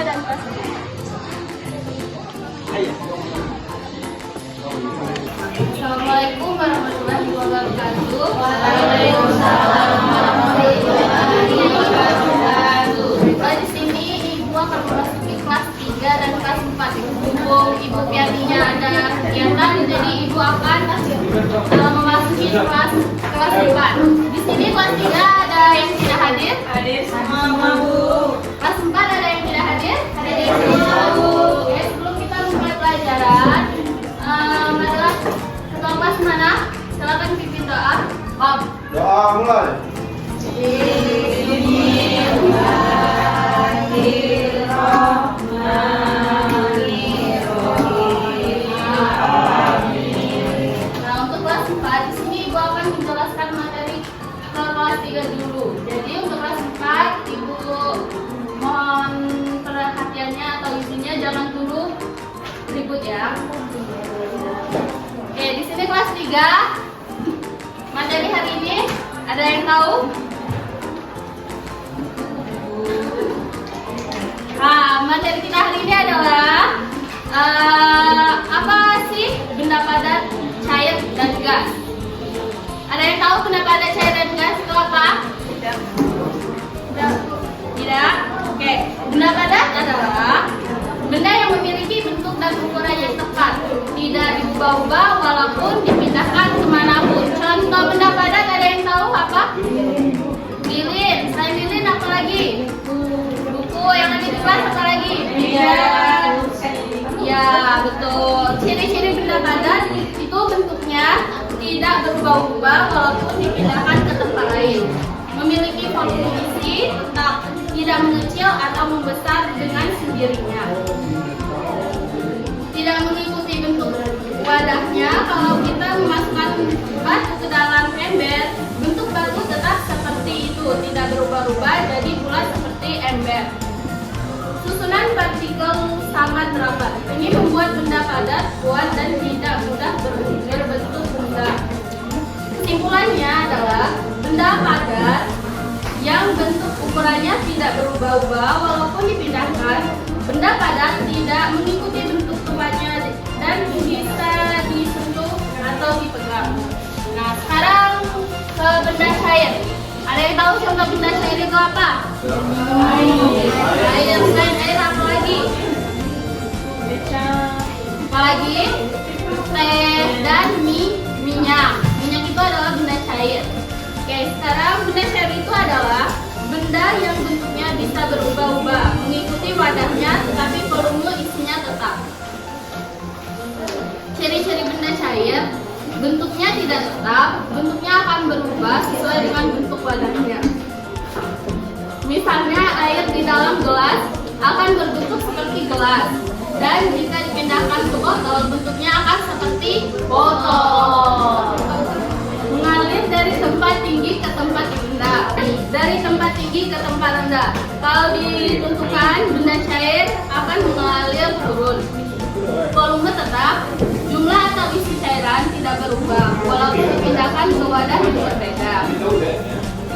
dan kelas 4. Assalamualaikum warahmatullahi wabarakatuh. Waalaikumsalam warahmatullahi wabarakatuh. Di sini Ibu akan memasuki kelas 3 dan kelas 4. Ibu Pianinya ada kegiatan, jadi Ibu akan memasuki kelas 4. Di sini kelas 3 ada yang tidak hadir? Hadir semua, Bu. Kelas 4 ada yang tidak hadir? Hadir semua, Bu. Oke, sebelum kita mulai pelajaran, adalah ketua kelas mana? Silakan pimpin doa. Om. Doa mulai. Nah, untuk kelas 4 di sini Ibu akan menjelaskan materi ke kelas 3 dulu. Jadi untuk kelas 4 Ibu mohon perhatiannya atau isinya jangan dulu ribut ya. Oke, di sini kelas 3 materi hari ini ada yang tahu? Materi kita hari ini adalah apa sih benda padat, cair, dan gas? Ada yang tahu benda padat, cair, dan gas itu apa? Tidak? Oke, benda padat adalah benda yang memiliki bentuk dan ukuran yang tepat, tidak diubah-ubah walaupun dipindahkan kemanapun. Contoh benda padat ada yang tahu apa? Lilin. Selain lilin apa lagi? Buku yang ada di kelas apa lagi? Ya, betul. Ciri-ciri benda padat itu bentuknya tidak berubah-ubah walaupun dipindahkan ke tempat lain. Memiliki volume isi tetap, tidak mengecil atau membesar dengan sendirinya. Tidak mengikuti bentuk wadahnya. Kalau kita memasukkan batu ke dalam ember, bentuk batu tetap seperti itu, tidak berubah-ubah jadi bulat seperti ember. Susunan partikel sangat rapat. Ini membuat benda padat kuat dan tidak mudah berbentuk benda. Kesimpulannya adalah benda padat yang bentuk ukurannya tidak berubah-ubah walaupun dipindahkan. Benda padat tidak mengikuti bentuk tempatnya dan bisa disentuh atau dipegang. Nah, sekarang ke benda cair. Ada yang tahu contoh benda cair itu apa? Air. Selain air apa lagi? Apa lagi? Teh dan minyak. Minyak itu adalah benda cair. Oke, sekarang benda cair itu adalah benda yang bentuknya bisa berubah-ubah, mengikuti wadahnya, tetapi volume isinya tetap. Ciri-ciri benda cair, bentuknya tidak tetap, bentuknya akan berubah sesuai dengan bentuk wadahnya. Misalnya air di dalam gelas akan berbentuk seperti gelas, dan jika dipindahkan ke botol, bentuknya akan seperti botol. Mengalir dari tempat tinggi ke tempat rendah, dari tempat tinggi ke tempat rendah. Kalau ditentukan, benda cair akan mengalir turun. Volume tetap, jumlah atau isi cairan tidak berubah walaupun dipindahkan ke wadah yang berbeda.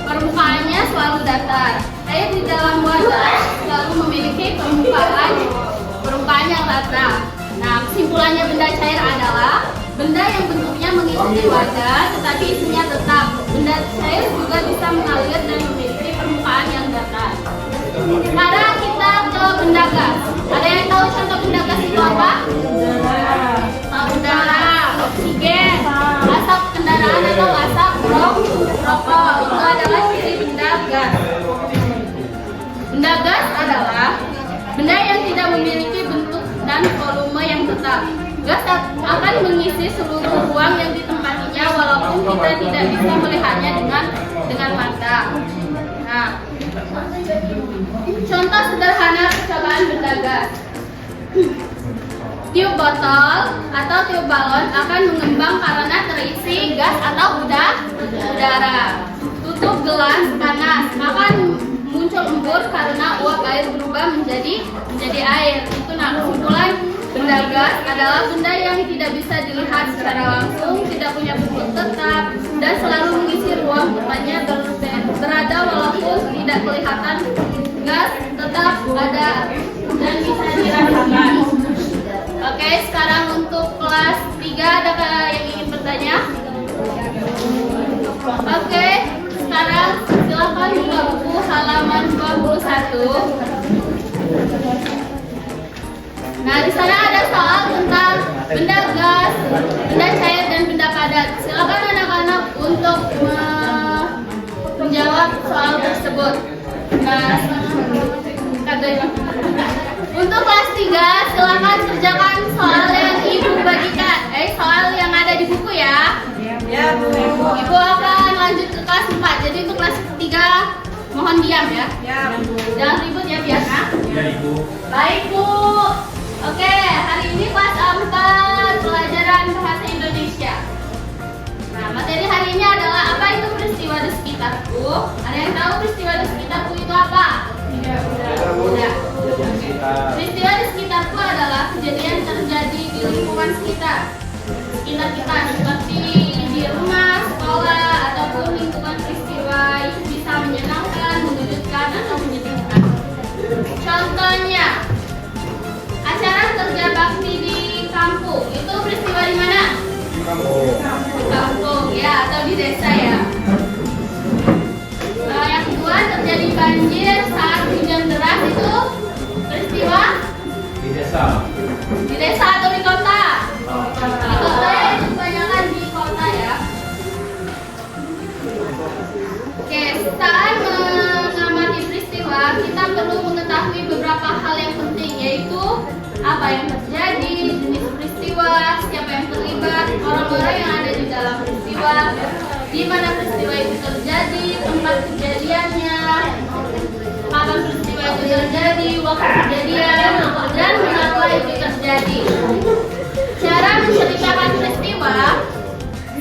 Permukaannya selalu datar. Air di dalam wadah selalu memiliki permukaan yang datar. Nah, kesimpulannya benda cair adalah benda yang bentuknya mengikuti wadah tetapi isinya tetap. Benda cair juga bisa mengalir dan memiliki permukaan yang datar. Sekarang kita ke benda gas. Ada yang tahu contoh benda gas itu apa? Udara, oksigen, asap kendaraan atau asap rokok. Itu adalah ciri benda gas. Benda gas adalah benda yang tidak memiliki bentuk dan volume yang tetap. Gas akan mengisi seluruh ruang yang ditempatinya walaupun kita tidak bisa melihatnya dengan mata. Nah, contoh sederhana percobaan benda gas. Tiup botol atau tiup balon akan mengembang karena terisi gas atau udara. Tutup gelas panas akan muncul embun karena uap air berubah menjadi air. Itu kesimpulan benda gas adalah benda yang tidak bisa dilihat secara langsung, tidak punya bentuk tetap, dan selalu mengisi ruang tempatnya berada walaupun tidak kelihatan. Gas tetap ada Nah, di sana ada soal tentang benda gas, benda cair, dan benda padat. Silakan anak-anak untuk menjawab soal tersebut. Nah, untuk kelas 3, silakan kerjakan soal yang ibu bagikan. Soal yang ada di buku ya. Ya, Bu. Ibu akan lanjut ke kelas 4. Jadi untuk kelas 3 mohon diam ya. Ya, Bu. Jangan ribut ya biasa. Ya, Ibu. Baik, Bu. Oke, hari ini kelas 4 pelajaran bahasa Indonesia. Nah, materi hari ini adalah apa itu peristiwa di sekitarku? Ada yang tahu peristiwa di sekitarku itu apa? Tidak. Peristiwa di sekitarku adalah kejadian terjadi di lingkungan sekitar kita, seperti di rumah, sekolah, ataupun lingkungan peristiwa yang bisa menyenangkan, mengejutkan, atau menyedihkan. Contohnya, acara kerja bakti di kampung itu peristiwa di mana? Di kampung ya, atau di desa ya. Yang kedua, terjadi banjir saat hujan deras itu peristiwa Di desa. di desa atau di kota? Di kota ya, itu kebanyakan di kota ya. Oke, saat mengamati peristiwa, kita perlu mengetahui beberapa hal yang penting, yaitu apa yang terjadi, jenis peristiwa, siapa yang terlibat, orang-orang yang ada di dalam peristiwa, di mana peristiwa itu terjadi, tempat kejadiannya, kapan peristiwa itu terjadi, waktu kejadian, dan mengapa itu terjadi. Cara menceritakan peristiwa,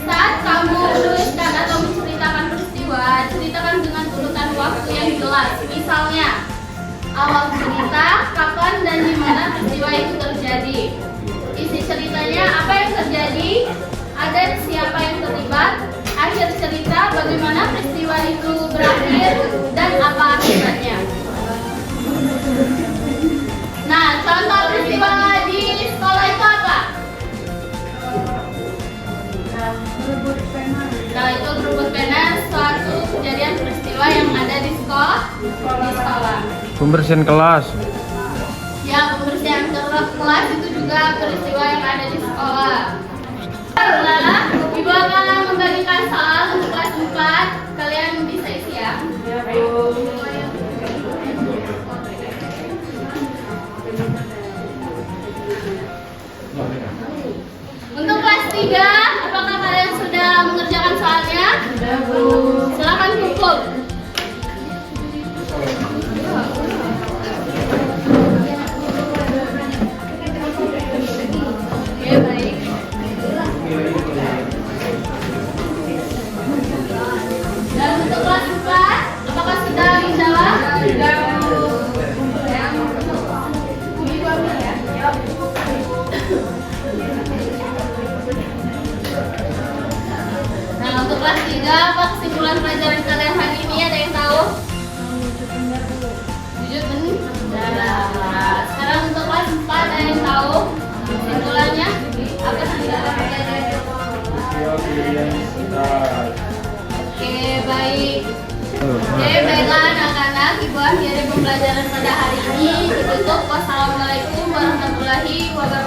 saat kamu menuliskan atau menceritakan peristiwa, ceritakan dengan urutan waktu yang jelas. Misalnya, awal cerita, kapan dan di mana peristiwa itu terjadi. Isi ceritanya apa yang terjadi, ada siapa yang terlibat, akhir cerita bagaimana peristiwa itu berakhir dan apa akibatnya. Nah, contoh peristiwa di sekolah itu apa? Nah, itu berebut pena, suatu kejadian peristiwa yang ada di sekolah. Pembersihan kelas. Ya, pembersihan kelas itu juga peristiwa yang ada di sekolah. Lalu, Ibu akan membagikan soal untuk kelas 4. Kalian bisa isi ya. Ya, Bu. Untuk kelas 3, apakah kalian sudah mengerjakan soalnya? Sudah, Bu. Silakan kumpul. Oke, baik. Dan untuk kelas 4, apakah sudah menjawab? Sudah, Bu. Ibu ambil ya. Nah, untuk kelas 3, apa kesimpulan pelajaran kalian hari ini? Ada yang tahu? Jujur benar. Nah, sekarang untuk kelas 4, ada yang tahu kesimpulannya? Apa kesimpulan pelajaran? Oke, baik. Oke, baiklah anak-anak, Ibu akhiri pembelajaran pada hari ini. Ditutup. Wassalamualaikum warahmatullahi wabarakatuh.